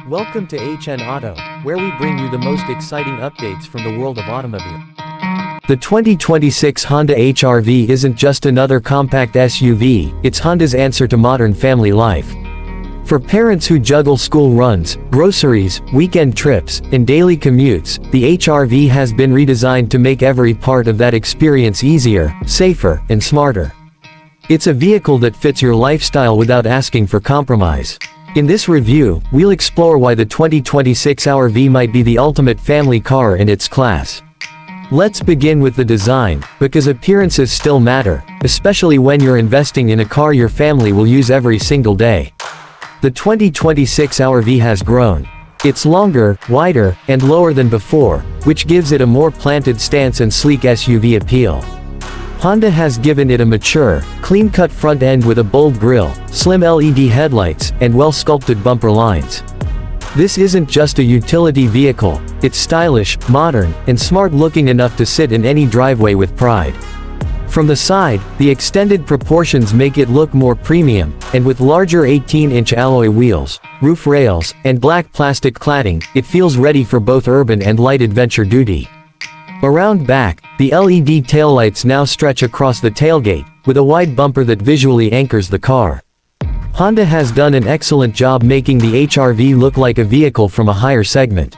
Welcome to HN Auto, where we bring you the most exciting updates from the world of automobile. The 2026 Honda HR-V isn't just another compact SUV, it's Honda's answer to modern family life. For parents who juggle school runs, groceries, weekend trips, and daily commutes, the HR-V has been redesigned to make every part of that experience easier, safer, and smarter. It's a vehicle that fits your lifestyle without asking for compromise. In this review, we'll explore why the 2026 HR-V might be the ultimate family car in its class. Let's begin with the design, because appearances still matter, especially when you're investing in a car your family will use every single day. The 2026 HR-V has grown. It's longer, wider, and lower than before, which gives it a more planted stance and sleek SUV appeal. Honda has given it a mature, clean-cut front end with a bold grille, slim LED headlights, and well-sculpted bumper lines. This isn't just a utility vehicle, it's stylish, modern, and smart-looking enough to sit in any driveway with pride. From the side, the extended proportions make it look more premium, and with larger 18-inch alloy wheels, roof rails, and black plastic cladding, it feels ready for both urban and light adventure duty. Around back, the LED taillights now stretch across the tailgate, with a wide bumper that visually anchors the car. Honda has done an excellent job making the HR-V look like a vehicle from a higher segment.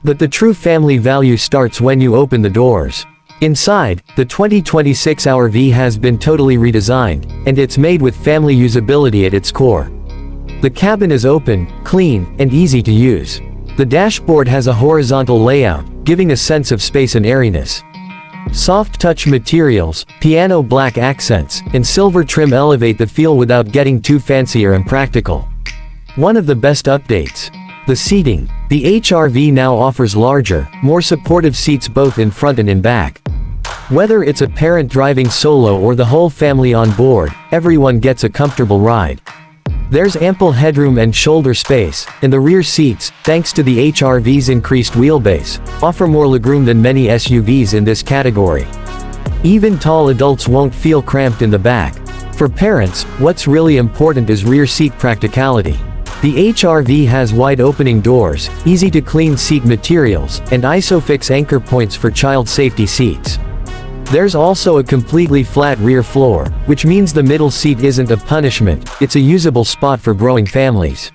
But the true family value starts when you open the doors. Inside, the 2026 HR-V has been totally redesigned, and it's made with family usability at its core. The cabin is open, clean, and easy to use. The dashboard has a horizontal layout, giving a sense of space and airiness. Soft touch materials, piano black accents, and silver trim elevate the feel without getting too fancy or impractical. One of the best updates. The seating. The HR-V now offers larger, more supportive seats both in front and in back. Whether it's a parent driving solo or the whole family on board, everyone gets a comfortable ride. There's ample headroom and shoulder space, and the rear seats, thanks to the HR-V's increased wheelbase, offer more legroom than many SUVs in this category. Even tall adults won't feel cramped in the back. For parents, what's really important is rear seat practicality. The HR-V has wide opening doors, easy-to-clean seat materials, and Isofix anchor points for child safety seats. There's also a completely flat rear floor, which means the middle seat isn't a punishment, it's a usable spot for growing families.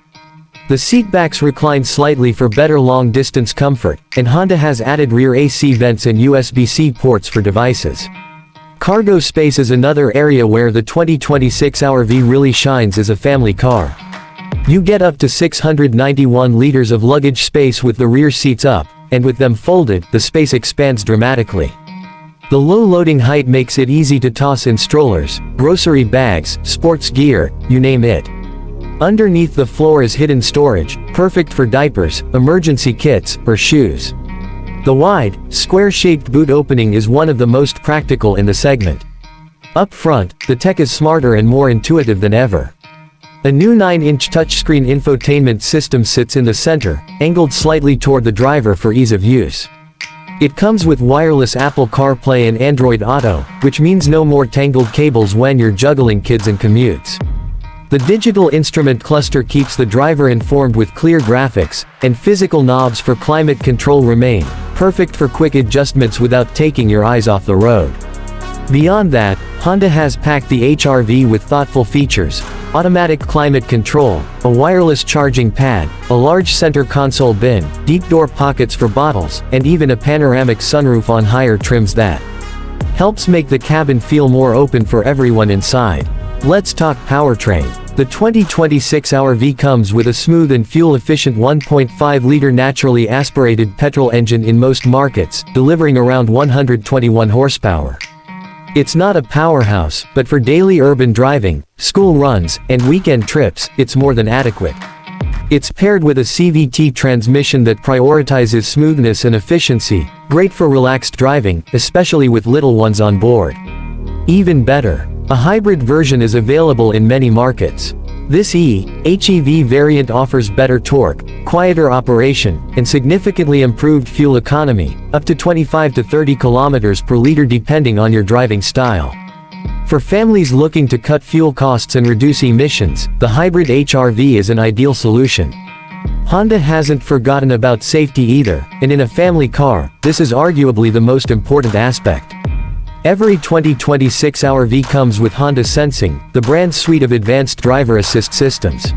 The seatbacks recline slightly for better long-distance comfort, and Honda has added rear AC vents and USB-C ports for devices. Cargo space is another area where the 2026 HR-V really shines as a family car. You get up to 691 liters of luggage space with the rear seats up, and with them folded, the space expands dramatically. The low loading height makes it easy to toss in strollers, grocery bags, sports gear, you name it. Underneath the floor is hidden storage, perfect for diapers, emergency kits, or shoes. The wide, square-shaped boot opening is one of the most practical in the segment. Up front, the tech is smarter and more intuitive than ever. A new 9-inch touchscreen infotainment system sits in the center, angled slightly toward the driver for ease of use. It comes with wireless Apple CarPlay and Android Auto, which means no more tangled cables when you're juggling kids and commutes. The digital instrument cluster keeps the driver informed with clear graphics, and physical knobs for climate control remain, perfect for quick adjustments without taking your eyes off the road. Beyond that, Honda has packed the HR-V with thoughtful features: automatic climate control, a wireless charging pad, a large center console bin, deep door pockets for bottles, and even a panoramic sunroof on higher trims that helps make the cabin feel more open for everyone inside. Let's talk powertrain. The 2026 HR-V comes with a smooth and fuel-efficient 1.5-liter naturally aspirated petrol engine in most markets, delivering around 121 horsepower. It's not a powerhouse, but for daily urban driving, school runs, and weekend trips, it's more than adequate. It's paired with a CVT transmission that prioritizes smoothness and efficiency, great for relaxed driving, especially with little ones on board. Even better, a hybrid version is available in many markets. This HEV variant offers better torque, quieter operation, and significantly improved fuel economy, up to 25 to 30 kilometers per liter depending on your driving style. For families looking to cut fuel costs and reduce emissions, the hybrid HR-V is an ideal solution. Honda hasn't forgotten about safety either, and in a family car, this is arguably the most important aspect. Every 2026 RV comes with Honda Sensing, the brand's suite of advanced driver assist systems.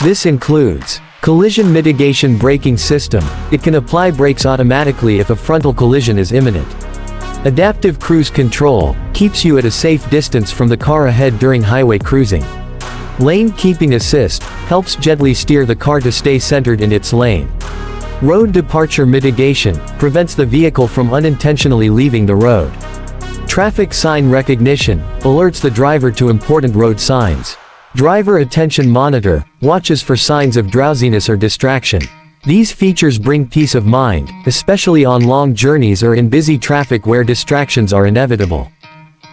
This includes collision mitigation braking system. It can apply brakes automatically if a frontal collision is imminent. Adaptive cruise control keeps you at a safe distance from the car ahead during highway cruising. Lane keeping assist helps gently steer the car to stay centered in its lane. Road departure mitigation prevents the vehicle from unintentionally leaving the road. Traffic sign recognition alerts the driver to important road signs. Driver attention monitor watches for signs of drowsiness or distraction. These features bring peace of mind, especially on long journeys or in busy traffic where distractions are inevitable.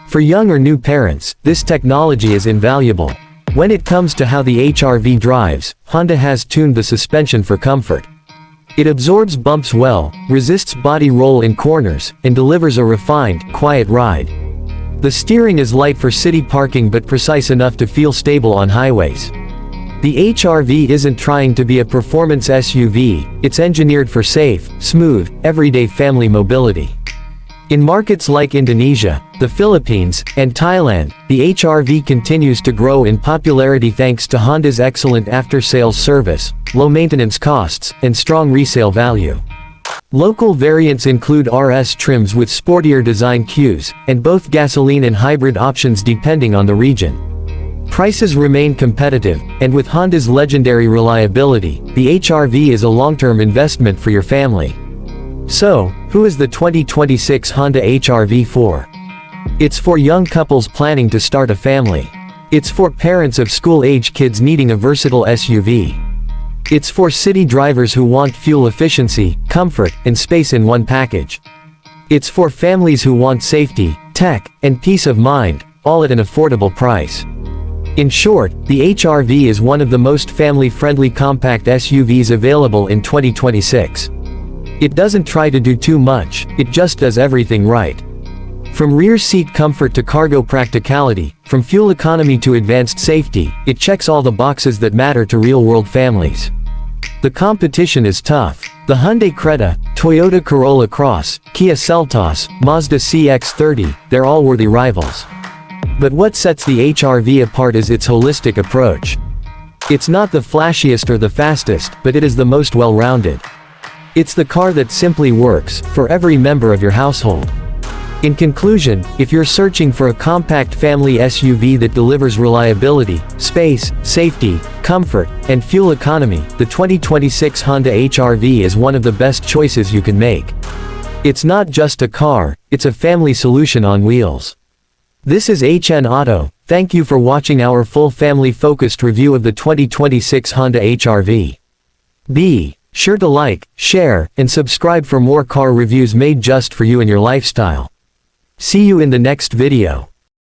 For young or new parents, this technology is invaluable. When it comes to how the HR-V drives, Honda has tuned the suspension for comfort. It absorbs bumps well, resists body roll in corners, and delivers a refined, quiet ride. The steering is light for city parking but precise enough to feel stable on highways. The HR-V isn't trying to be a performance SUV, it's engineered for safe, smooth, everyday family mobility. In markets like Indonesia, the Philippines, and Thailand, the HR-V continues to grow in popularity thanks to Honda's excellent after-sales service, low maintenance costs, and strong resale value. Local variants include RS trims with sportier design cues, and both gasoline and hybrid options depending on the region. Prices remain competitive, and with Honda's legendary reliability, the HR-V is a long-term investment for your family. So, who is the 2026 Honda HR-V for? It's for young couples planning to start a family. It's for parents of school-age kids needing a versatile SUV. It's for city drivers who want fuel efficiency, comfort, and space in one package. It's for families who want safety, tech, and peace of mind, all at an affordable price. In short, the HR-V is one of the most family-friendly compact SUVs available in 2026. It doesn't try to do too much, it just does everything right. From rear seat comfort to cargo practicality, from fuel economy to advanced safety, it checks all the boxes that matter to real-world families. The competition is tough. The Hyundai Creta, Toyota Corolla Cross, Kia Seltos, Mazda CX-30, they're all worthy rivals. But what sets the HR-V apart is its holistic approach. It's not the flashiest or the fastest, but it is the most well-rounded. It's the car that simply works, for every member of your household. In conclusion, if you're searching for a compact family SUV that delivers reliability, space, safety, comfort, and fuel economy, the 2026 Honda HR-V is one of the best choices you can make. It's not just a car, it's a family solution on wheels. This is HN Auto. Thank you for watching our full family-focused review of the 2026 Honda HR-V. Be sure to like, share, and subscribe for more car reviews made just for you and your lifestyle. See you in the next video.